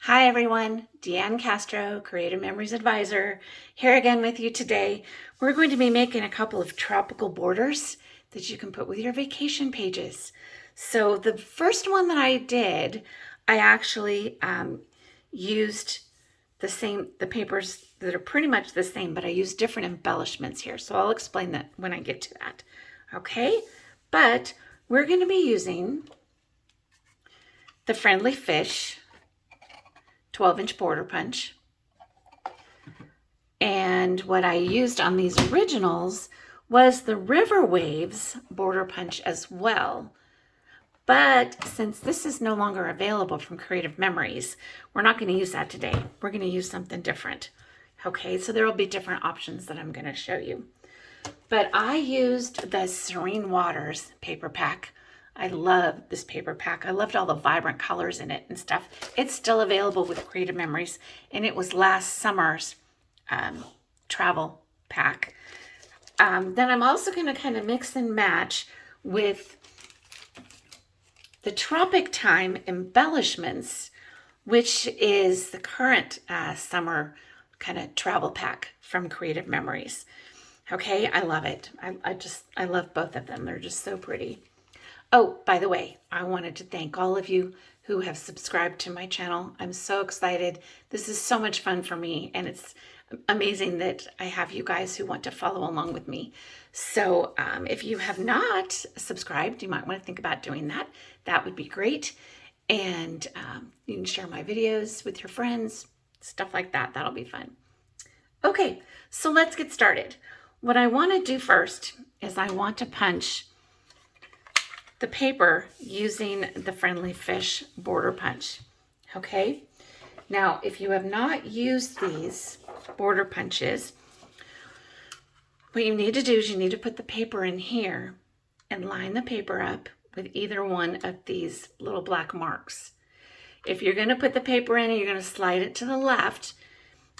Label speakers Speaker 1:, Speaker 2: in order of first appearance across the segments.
Speaker 1: Hi everyone, Deanne Castro, Creative Memories Advisor, here again with you today. We're going to be making a couple of tropical borders that you can put with your vacation pages. So the first one that I did, I actually used the papers that are pretty much the same, but I used different embellishments here. So I'll explain that when I get to that. Okay, but we're going to be using the Friendly Fish 12-inch border punch. And what I used on these originals was the River Waves border punch as well. But since this is no longer available from Creative Memories, we're not going to use that today. We're going to use something different. Okay, so there will be different options that I'm going to show you. But I used the Serene Waters paper pack. I love this paper pack. I loved all the vibrant colors in it and stuff. It's still available with Creative Memories, and it was last summer's travel pack. Then I'm also going to kind of mix and match with the Tropic Time Embellishments, which is the current summer kind of travel pack from Creative Memories. Okay, I love it. I love both of them. They're just so pretty. Oh, by the way, I wanted to thank all of you who have subscribed to my channel. I'm so excited. This is so much fun for me, and it's amazing that I have you guys who want to follow along with me. So if you have not subscribed, you might want to think about doing that. That would be great. And you can share my videos with your friends, stuff like that. That'll be fun. Okay, so let's get started. What I want to do first is I want to punch the paper using the Friendly Fish border punch. Okay, now if you have not used these border punches, what you need to do is you need to put the paper in here and line the paper up with either one of these little black marks. If you're going to put the paper in and you're going to slide it to the left,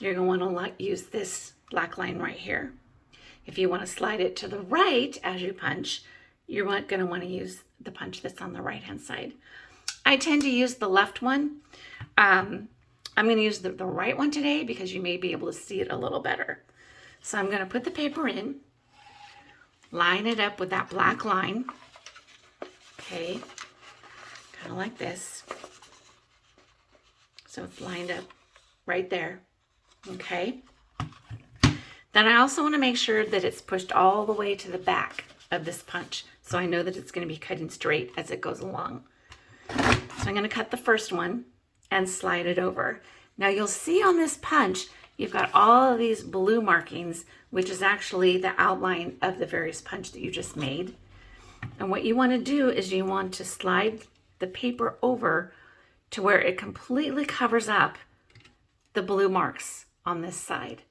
Speaker 1: you're going to want to use this black line right here. If you want to slide it to the right as you punch, you're going to want to use the punch that's on the right hand side. I tend to use the left one. I'm going to use the right one today because you may be able to see it a little better. So I'm going to put the paper in, line it up with that black line. Okay, kind of like this. So it's lined up right there. Okay. Then I also want to make sure that it's pushed all the way to the back of this punch, so I know that it's going to be cutting straight as it goes along. So I'm going to cut the first one and slide it over. Now you'll see on this punch, you've got all of these blue markings, which is actually the outline of the various punch that you just made. And what you want to do is you want to slide the paper over to where it completely covers up the blue marks on this side.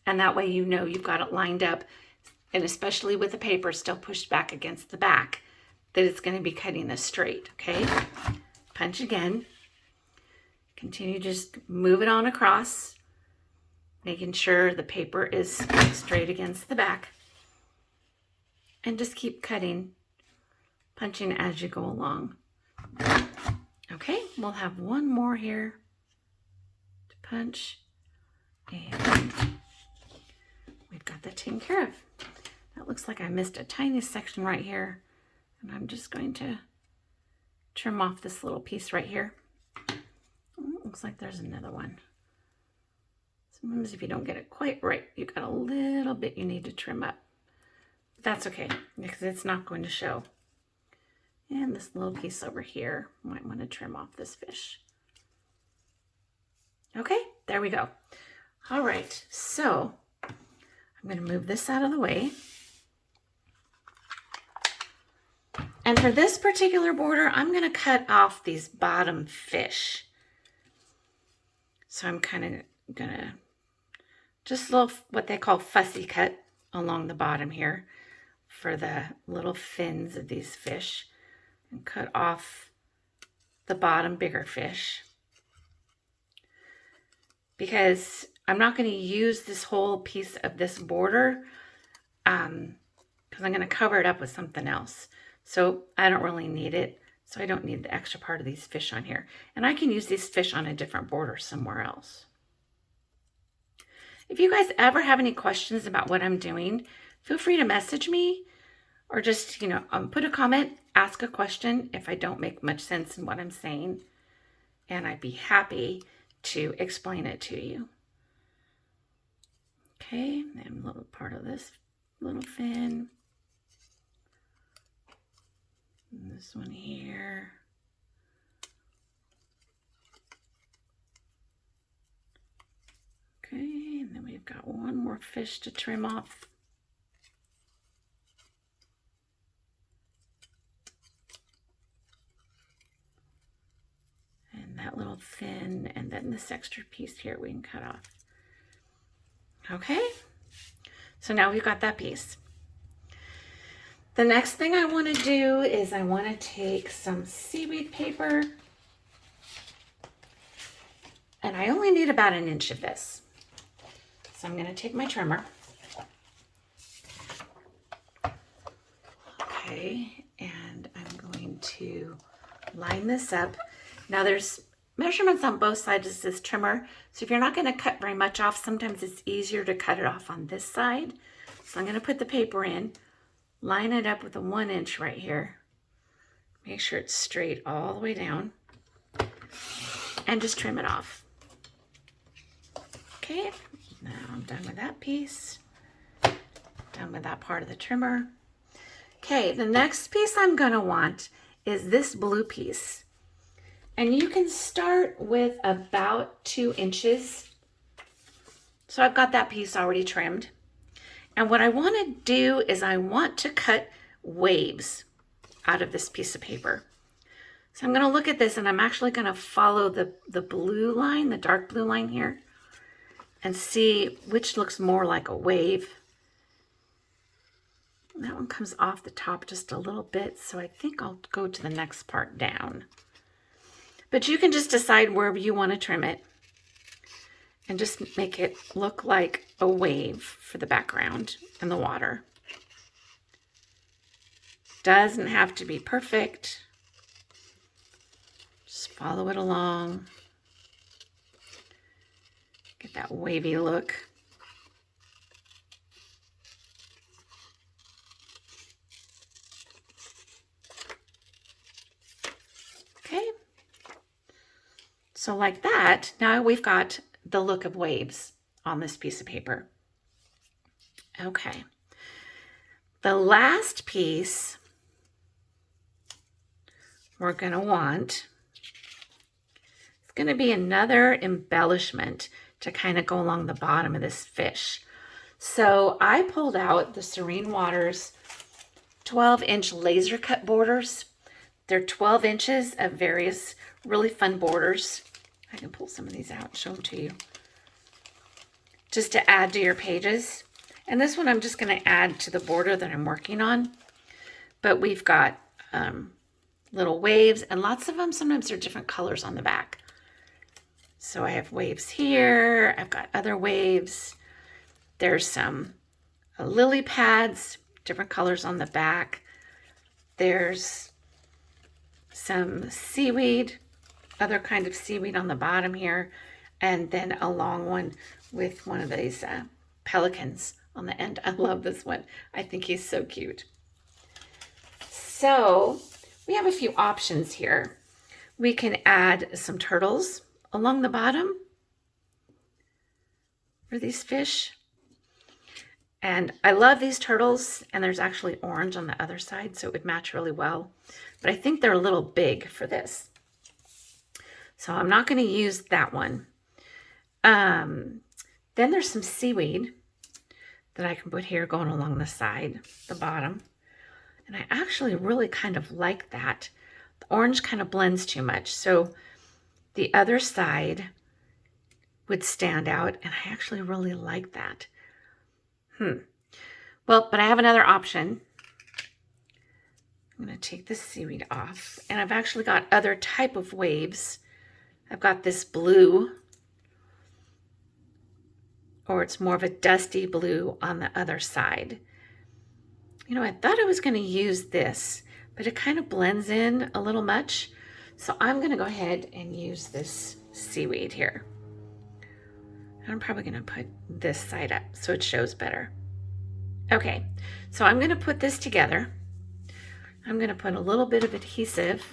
Speaker 1: And that way you know you've got it lined up, and especially with the paper still pushed back against the back, that it's going to be cutting this straight, okay? Punch again. Continue just move it on across, making sure the paper is straight against the back. And just keep cutting, punching as you go along. Okay, we'll have one more here to punch. And we've got that taken care of. That looks like I missed a tiny section right here, and I'm just going to trim off this little piece right here. Looks like there's another one. Sometimes if you don't get it quite right, you've got a little bit you need to trim up. But that's okay, because it's not going to show. And this little piece over here, might want to trim off this fish. Okay, there we go. All right, so I'm going to move this out of the way. And for this particular border, I'm going to cut off these bottom fish. So I'm kind of going to just a little, what they call fussy cut along the bottom here for the little fins of these fish, and cut off the bottom bigger fish. Because I'm not going to use this whole piece of this border because I'm going to cover it up with something else. So I don't really need it. So I don't need the extra part of these fish on here. And I can use these fish on a different border somewhere else. If you guys ever have any questions about what I'm doing, feel free to message me or just, put a comment, ask a question if I don't make much sense in what I'm saying. And I'd be happy to explain it to you. Okay, and a little part of this little fin. And this one here. Okay, and then we've got one more fish to trim off. And that little fin, and then this extra piece here we can cut off. Okay, so now we've got that piece. The next thing I want to do is I want to take some seaweed paper, and I only need about 1 inch of this. So I'm going to take my trimmer. Okay, and I'm going to line this up. Now there's measurements on both sides of this trimmer, so if you're not going to cut very much off, sometimes it's easier to cut it off on this side. So I'm going to put the paper in, line it up with a 1 inch right here. Make sure it's straight all the way down, and just trim it off. Okay, now I'm done with that piece, done with that part of the trimmer. Okay, the next piece I'm going to want is this blue piece. And you can start with about 2 inches. So I've got that piece already trimmed. And what I want to do is I want to cut waves out of this piece of paper. So I'm going to look at this, and I'm actually going to follow the blue line, the dark blue line here, and see which looks more like a wave. That one comes off the top just a little bit, so I think I'll go to the next part down. But you can just decide wherever you want to trim it and just make it look like a wave for the background and the water. Doesn't have to be perfect. Just follow it along. Get that wavy look. Okay. So like that, now we've got the look of waves on this piece of paper. Okay. The last piece we're going to want, it's going to be another embellishment to kind of go along the bottom of this fish. So I pulled out the Serene Waters 12-inch laser cut borders. They're 12 inches of various really fun borders. I can pull some of these out and show them to you, just to add to your pages. And this one I'm just going to add to the border that I'm working on. But we've got little waves, and lots of them, sometimes they're different colors on the back. So I have waves here. I've got other waves. There's some lily pads, different colors on the back. There's some seaweed, other kind of seaweed on the bottom here, and then a long one with one of these pelicans on the end. I love this one. I think he's so cute. So we have a few options here. We can add some turtles along the bottom for these fish. And I love these turtles, and there's actually orange on the other side, so it would match really well. But I think they're a little big for this. So I'm not going to use that one. Then there's some seaweed that I can put here going along the side, the bottom. And I actually really kind of like that. The orange kind of blends too much. So the other side would stand out, and I actually really like that. Well, but I have another option. I'm going to take this seaweed off, and I've actually got other type of waves. I've got this blue, or it's more of a dusty blue on the other side. You know, I thought I was going to use this, but it kind of blends in a little much. So I'm gonna go ahead and use this seaweed here. I'm probably gonna put this side up so it shows better. Okay, so I'm gonna put this together. I'm gonna put a little bit of adhesive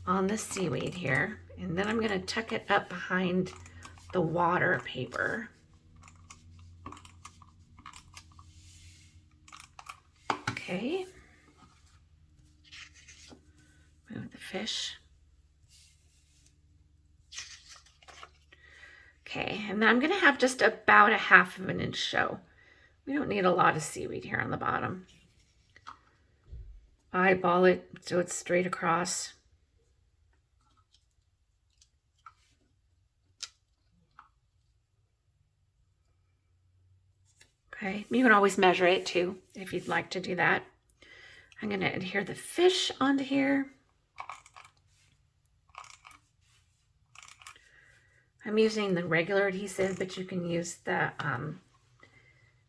Speaker 1: on the seaweed here, and then I'm gonna tuck it up behind the water paper. Okay. Move the fish. Okay, and then I'm gonna have just about a 1/2 inch show. We don't need a lot of seaweed here on the bottom. Eyeball it so it's straight across. Okay, you can always measure it too if you'd like to do that. I'm going to adhere the fish onto here. I'm using the regular adhesive, but you can use the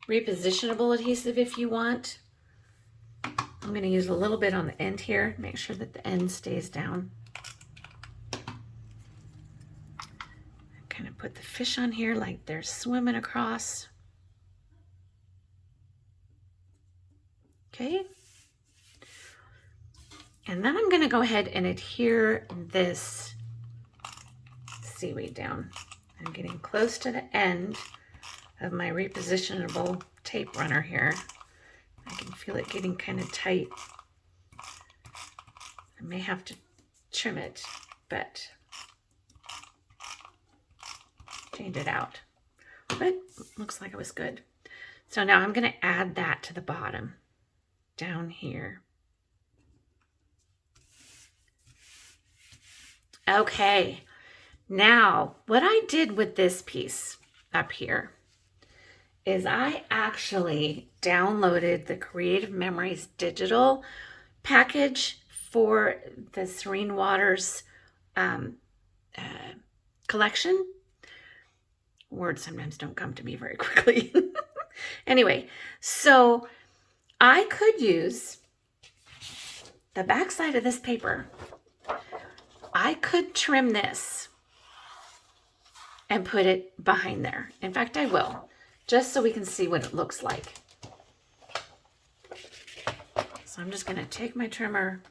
Speaker 1: repositionable adhesive if you want. I'm going to use a little bit on the end here, make sure that the end stays down. Kind of put the fish on here like they're swimming across. Okay. And then I'm going to go ahead and adhere this seaweed down. I'm getting close to the end of my repositionable tape runner here. I can feel it getting kind of tight. I may have to trim it, but change it out. But looks like it was good. So now I'm going to add that to the bottom down here. Okay, now what I did with this piece up here is I actually downloaded the Creative Memories digital package for the Serene Waters collection. Words sometimes don't come to me very quickly. Anyway, so I could use the back side of this paper. I could trim this and put it behind there. In fact, I will, just so we can see what it looks like. So I'm just going to take my trimmer,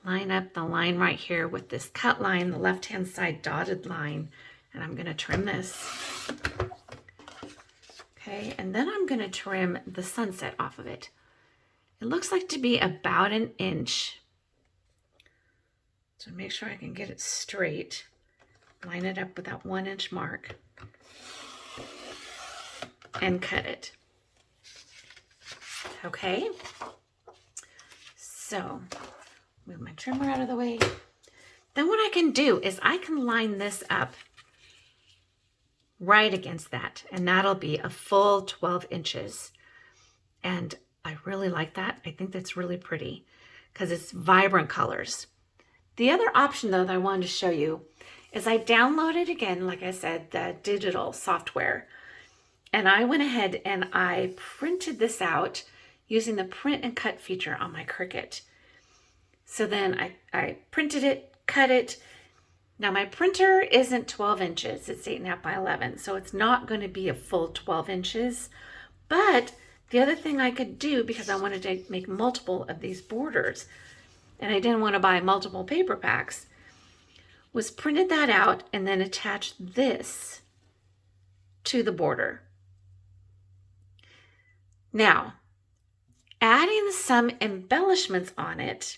Speaker 1: line up the line right here with this cut line, the left-hand side dotted line, and I'm going to trim this. Okay, and then I'm going to trim the sunset off of it. It looks like to be about 1 inch. So make sure I can get it straight. Line it up with that 1 inch mark and cut it. Okay, so move my trimmer out of the way. Then what I can do is I can line this up right against that, and that'll be a full 12 inches. And I really like that. I think that's really pretty because it's vibrant colors. The other option though that I wanted to show you is I downloaded again, like I said, the digital software. And I went ahead and I printed this out using the print and cut feature on my Cricut. So then I printed it, cut it. Now my printer isn't 12 inches, it's 8.5 by 11. So it's not going to be a full 12 inches. But the other thing I could do, because I wanted to make multiple of these borders, and I didn't want to buy multiple paper packs, was printed that out and then attached this to the border. Now, adding some embellishments on it,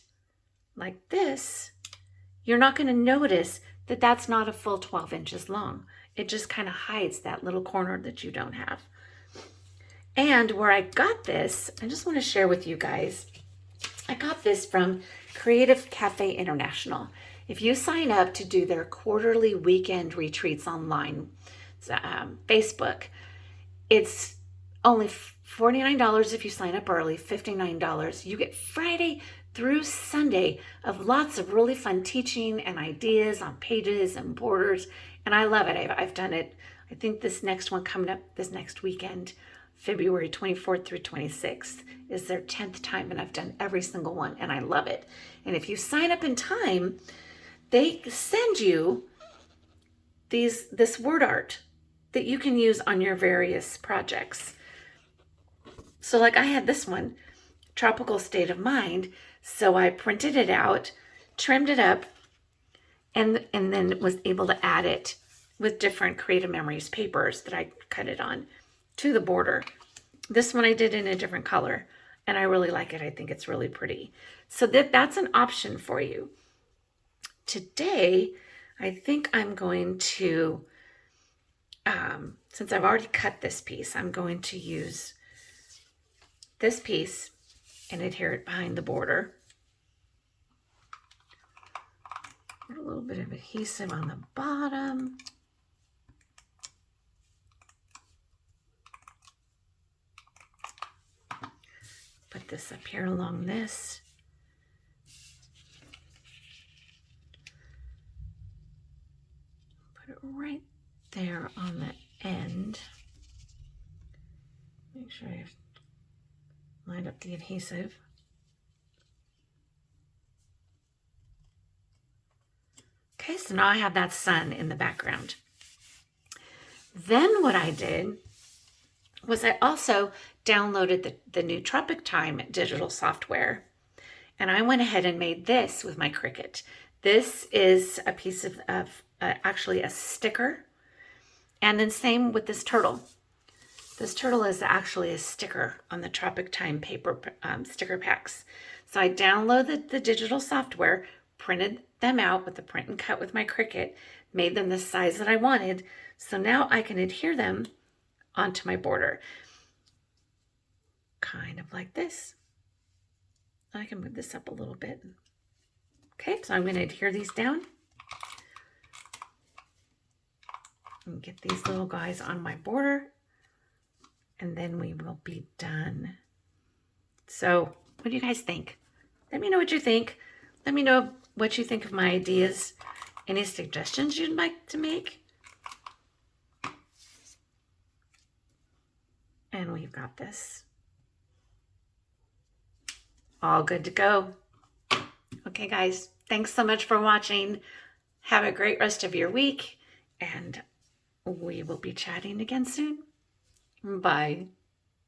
Speaker 1: like this, you're not going to notice that that's not a full 12 inches long. It just kind of hides that little corner that you don't have. And where I got this, I just want to share with you guys, I got this from Creative Cafe International. If you sign up to do their quarterly weekend retreats online, Facebook, it's only $49 if you sign up early, $59. You get Friday through Sunday of lots of really fun teaching and ideas on pages and borders, and I love it. I've done it. I think this next one coming up this next weekend, February 24th through 26th is their 10th time, and I've done every single one, and I love it. And if you sign up in time, they send you this word art that you can use on your various projects. So like I had this one, Tropical State of Mind. So I printed it out, trimmed it up, and then was able to add it with different Creative Memories papers that I cut it on to the border. This one I did in a different color, and I really like it. I think it's really pretty. So that's an option for you. Today, I think I'm going to, since I've already cut this piece, I'm going to use this piece and adhere it behind the border. Put a little bit of adhesive on the bottom. Put this up here along this. Put it right there on the end. Make sure I lined up the adhesive. Okay, so now I have that sun in the background. Then what I did was I also downloaded the new Tropic Time digital software, and I went ahead and made this with my Cricut. This is a piece of actually a sticker, and then same with this turtle. This turtle is actually a sticker on the Tropic Time paper sticker packs. So I downloaded the digital software, printed them out with the print and cut with my Cricut, made them the size that I wanted. So now I can adhere them onto my border. Kind of like this. I can move this up a little bit. Okay, so I'm going to adhere these down. And get these little guys on my border. And then we will be done. So, what do you guys think? Let me know what you think. Let me know what you think of my ideas. Any suggestions you'd like to make? And we've got this. All good to go. Okay, guys, thanks so much for watching. Have a great rest of your week, and we will be chatting again soon. Bye.